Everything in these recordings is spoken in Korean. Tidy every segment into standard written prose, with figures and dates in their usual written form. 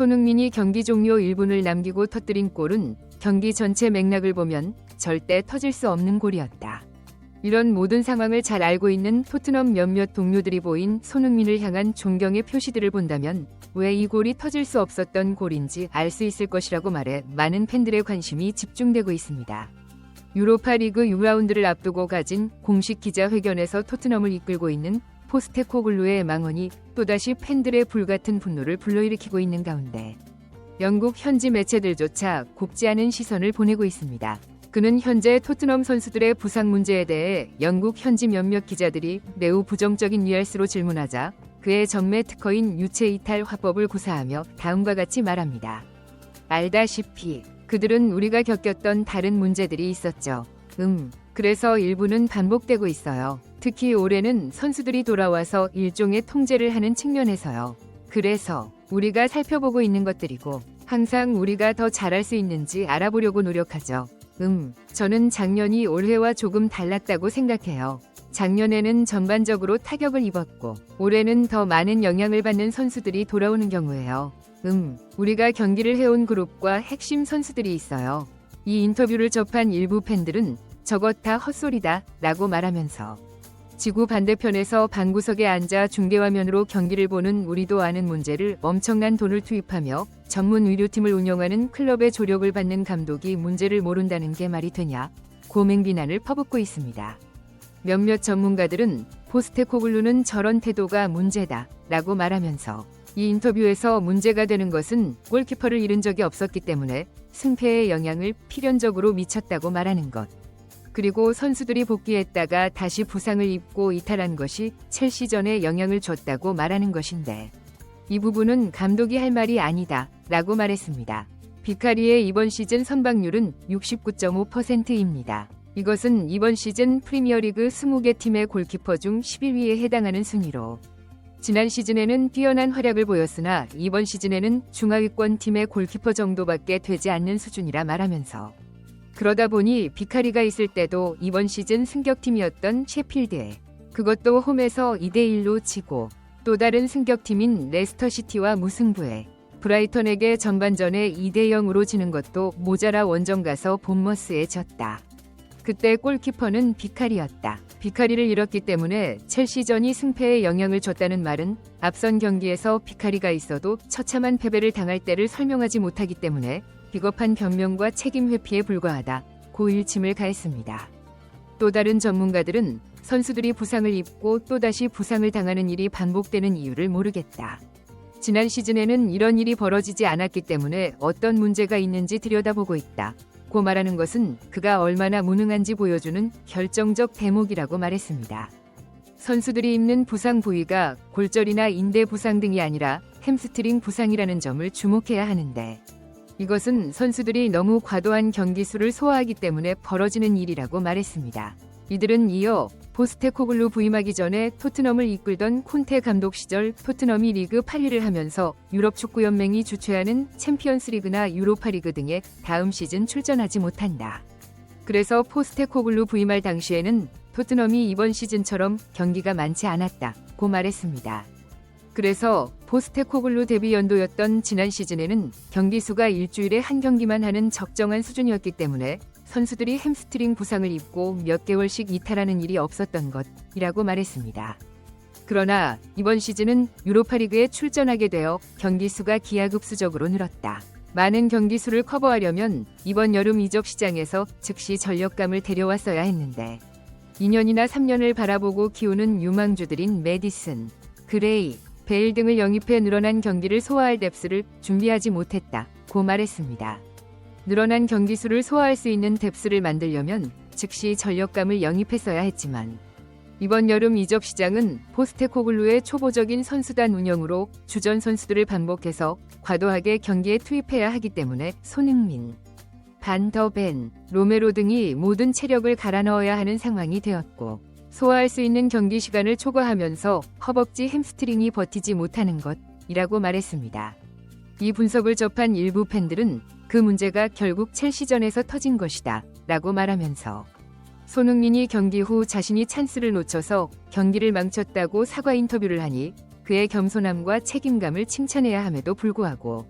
손흥민이 경기 종료 1분을 남기고 터뜨린 골은 경기 전체 맥락을 보면 절대 터질 수 없는 골이었다. 이런 모든 상황을 잘 알고 있는 토트넘 몇몇 동료들이 보인 손흥민을 향한 존경의 표시들을 본다면 왜 이 골이 터질 수 없었던 골인지 알 수 있을 것이라고 말해 많은 팬들의 관심이 집중되고 있습니다. 유로파 리그 6라운드를 앞두고 가진 공식 기자회견에서 토트넘을 이끌고 있는 포스테코글루의 망언이 또다시 팬들의 불같은 분노를 불러일으키고 있는 가운데 영국 현지 매체들조차 곱지 않은 시선을 보내고 있습니다. 그는 현재 토트넘 선수들의 부상 문제에 대해 영국 현지 몇몇 기자들이 매우 부정적인 뉘앙스로 질문하자 그의 전매 특허인 유체 이탈 화법을 구사하며 다음과 같이 말합니다. 알다시피 그들은 우리가 겪었던 다른 문제들이 있었죠. 그래서 일부는 반복되고 있어요. 특히 올해는 선수들이 돌아와서 일종의 통제를 하는 측면에서요. 그래서 우리가 살펴보고 있는 것들이고 항상 우리가 더 잘할 수 있는지 알아보려고 노력하죠. 저는 작년이 올해와 조금 달랐다고 생각해요. 작년에는 전반적으로 타격을 입었고 올해는 더 많은 영향을 받는 선수들이 돌아오는 경우에요. 우리가 경기를 해온 그룹과 핵심 선수들이 있어요. 이 인터뷰를 접한 일부 팬들은 저것 다 헛소리다 라고 말하면서 지구 반대편에서 방구석에 앉아 중계화면으로 경기를 보는 우리도 아는 문제를 엄청난 돈을 투입하며 전문 의료팀을 운영하는 클럽의 조력을 받는 감독이 문제를 모른다는 게 말이 되냐 고맹 비난을 퍼붓고 있습니다. 몇몇 전문가들은 포스테코글루는 저런 태도가 문제다 라고 말하면서 이 인터뷰에서 문제가 되는 것은 골키퍼를 잃은 적이 없었기 때문에 승패에 영향을 필연적으로 미쳤다고 말하는 것. 그리고 선수들이 복귀했다가 다시 부상을 입고 이탈한 것이 첼시전에 영향을 줬다고 말하는 것인데 이 부분은 감독이 할 말이 아니다 라고 말했습니다. 비카리의 이번 시즌 선방률은 69.5%입니다. 이것은 이번 시즌 프리미어리그 20개 팀의 골키퍼 중 11위에 해당하는 순위로 지난 시즌에는 뛰어난 활약을 보였으나 이번 시즌에는 중하위권 팀의 골키퍼 정도밖에 되지 않는 수준이라 말하면서 그러다 보니 비카리가 있을 때도 이번 시즌 승격팀이었던 셰필드에 그것도 홈에서 2대1로 지고 또 다른 승격팀인 레스터시티와 무승부에 브라이턴에게 전반전에 2대0으로 지는 것도 모자라 원정 가서 본머스에 졌다. 그때 골키퍼는 비카리였다. 비카리를 잃었기 때문에 첼시전이 승패에 영향을 줬다는 말은 앞선 경기에서 비카리가 있어도 처참한 패배를 당할 때를 설명하지 못하기 때문에 비겁한 변명과 책임 회피에 불과하다. 고 일침을 가했습니다. 또 다른 전문가들은 선수들이 부상을 입고 또다시 부상을 당하는 일이 반복되는 이유를 모르겠다. 지난 시즌에는 이런 일이 벌어지지 않았기 때문에 어떤 문제가 있는지 들여다보고 있다. 고 말하는 것은 그가 얼마나 무능한지 보여주는 결정적 대목이라고 말했습니다. 선수들이 입는 부상 부위가 골절이나 인대 부상 등이 아니라 햄스트링 부상이라는 점을 주목해야 하는데 이것은 선수들이 너무 과도한 경기 수를 소화하기 때문에 벌어지는 일이라고 말했습니다. 이들은 이어 포스테코글루 부임하기 전에 토트넘을 이끌던 콘테 감독 시절 토트넘이 리그 8위를 하면서 유럽 축구연맹이 주최하는 챔피언스리그나 유로파리그 등에 다음 시즌 출전하지 못한다. 그래서 포스테코글루 부임할 당시에는 토트넘이 이번 시즌처럼 경기가 많지 않았다고 말했습니다. 그래서 포스테코글루 데뷔 연도였던 지난 시즌에는 경기 수가 일주일에 한 경기만 하는 적정한 수준이었기 때문에 선수들이 햄스트링 부상을 입고 몇 개월씩 이탈하는 일이 없었던 것이라고 말했습니다. 그러나 이번 시즌은 유로파리그에 출전하게 되어 경기 수가 기하급수적으로 늘었다. 많은 경기 수를 커버하려면 이번 여름 이적 시장에서 즉시 전력감을 데려왔어야 했는데 2년이나 3년을 바라보고 키우는 유망주들인 메디슨, 그레이, 베일 등을 영입해 늘어난 경기를 소화할 뎁스를 준비하지 못했다고 말했습니다. 늘어난 경기 수를 소화할 수 있는 뎁스를 만들려면 즉시 전력감을 영입했어야 했지만 이번 여름 이적 시장은 포스테코글루의 초보적인 선수단 운영으로 주전 선수들을 반복해서 과도하게 경기에 투입해야 하기 때문에 손흥민, 반더벤, 로메로 등이 모든 체력을 갈아 넣어야 하는 상황이 되었고 소화할 수 있는 경기 시간을 초과하면서 허벅지 햄스트링이 버티지 못하는 것이라고 말했습니다. 이 분석을 접한 일부 팬들은 그 문제가 결국 첼시전에서 터진 것이다 라고 말하면서 손흥민이 경기 후 자신이 찬스를 놓쳐서 경기를 망쳤다고 사과 인터뷰를 하니 그의 겸손함과 책임감을 칭찬해야 함에도 불구하고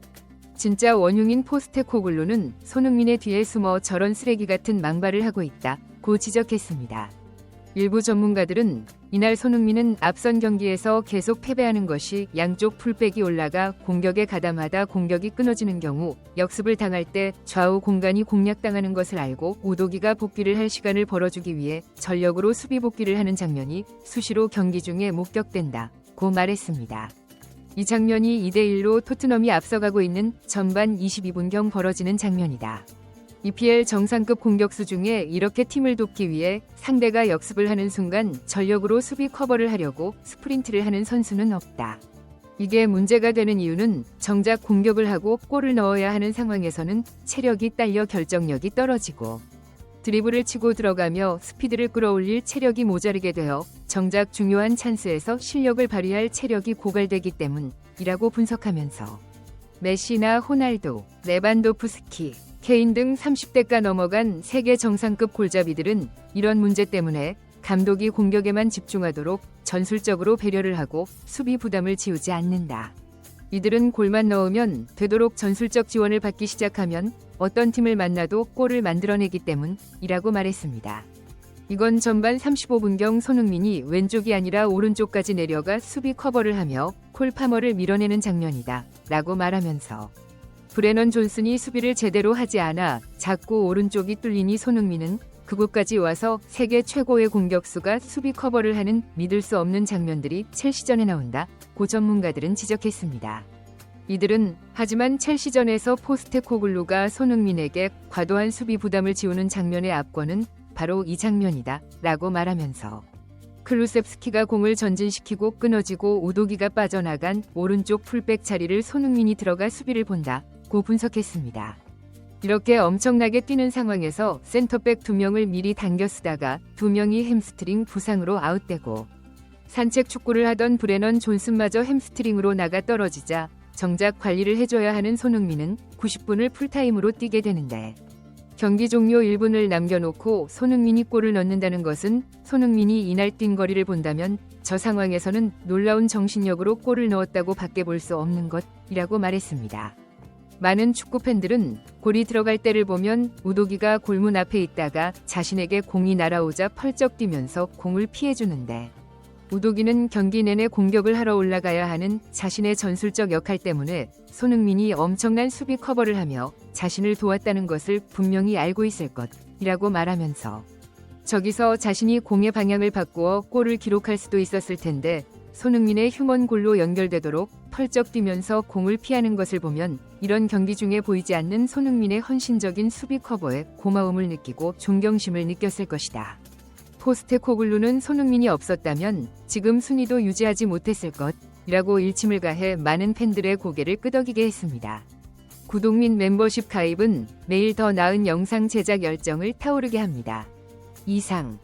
진짜 원흉인 포스테코글루는 손흥민의 뒤에 숨어 저런 쓰레기 같은 망발을 하고 있다고 지적했습니다. 일부 전문가들은 이날 손흥민은 앞선 경기에서 계속 패배하는 것이 양쪽 풀백이 올라가 공격에 가담하다 공격이 끊어지는 경우 역습을 당할 때 좌우 공간이 공략당하는 것을 알고 우도기가 복귀를 할 시간을 벌어주기 위해 전력으로 수비 복귀를 하는 장면이 수시로 경기 중에 목격된다고 말했습니다. 이 장면이 2대1로 토트넘이 앞서가고 있는 전반 22분경 벌어지는 장면이다. EPL 정상급 공격수 중에 이렇게 팀을 돕기 위해 상대가 역습을 하는 순간 전력으로 수비 커버를 하려고 스프린트를 하는 선수는 없다. 이게 문제가 되는 이유는 정작 공격을 하고 골을 넣어야 하는 상황에서는 체력이 딸려 결정력이 떨어지고 드리블을 치고 들어가며 스피드를 끌어올릴 체력이 모자르게 되어 정작 중요한 찬스에서 실력을 발휘할 체력이 고갈되기 때문이라고 분석하면서 메시나 호날두, 레반도프스키, 케인 등 30대가 넘어간 세계 정상급 골잡이들은 이런 문제 때문에 감독이 공격에만 집중하도록 전술적으로 배려를 하고 수비 부담을 지우지 않는다. 이들은 골만 넣으면 되도록 전술적 지원을 받기 시작하면 어떤 팀을 만나도 골을 만들어내기 때문이라고 말했습니다. 이건 전반 35분경 손흥민이 왼쪽이 아니라 오른쪽까지 내려가 수비 커버를 하며 콜 파머를 밀어내는 장면이다 라고 말하면서 브레넌 존슨이 수비를 제대로 하지 않아 자꾸 오른쪽이 뚫리니 손흥민은 그곳까지 와서 세계 최고의 공격수가 수비 커버를 하는 믿을 수 없는 장면들이 첼시전에 나온다. 고 전문가들은 지적했습니다. 이들은 하지만 첼시전에서 포스테코글루가 손흥민에게 과도한 수비 부담을 지우는 장면의 압권은 바로 이 장면이다 라고 말하면서 클루셉스키가 공을 전진시키고 끊어지고 우도기가 빠져나간 오른쪽 풀백 자리를 손흥민이 들어가 수비를 본다. 고 분석했습니다. 이렇게 엄청나게 뛰는 상황에서 센터백 2명을 미리 당겨 쓰다가 2명이 햄스트링 부상으로 아웃되고 산책 축구를 하던 브레넌 존슨마저 햄스트링으로 나가 떨어지자 정작 관리를 해줘야 하는 손흥민은 90분을 풀타임으로 뛰게 되는데 경기 종료 1분을 남겨놓고 손흥민이 골을 넣는다는 것은 손흥민이 이날 뛴 거리를 본다면 저 상황에서는 놀라운 정신력으로 골을 넣었다고 밖에 볼 수 없는 것이라고 말했습니다. 많은 축구 팬들은 골이 들어갈 때를 보면 우도기가 골문 앞에 있다가 자신에게 공이 날아오자 펄쩍 뛰면서 공을 피해주는데 우도기는 경기 내내 공격을 하러 올라가야 하는 자신의 전술적 역할 때문에 손흥민이 엄청난 수비 커버를 하며 자신을 도왔다는 것을 분명히 알고 있을 것이라고 말하면서 저기서 자신이 공의 방향을 바꾸어 골을 기록할 수도 있었을 텐데 손흥민의 휴먼 골로 연결되도록 펄쩍 뛰면서 공을 피하는 것을 보면 이런 경기 중에 보이지 않는 손흥민의 헌신적인 수비 커버에 고마움을 느끼고 존경심을 느꼈을 것이다. 포스테코글루는 손흥민이 없었다면 지금 순위도 유지하지 못했을 것이라고 일침을 가해 많은 팬들의 고개를 끄덕이게 했습니다. 구독 및 멤버십 가입은 매일 더 나은 영상 제작 열정을 타오르게 합니다. 이상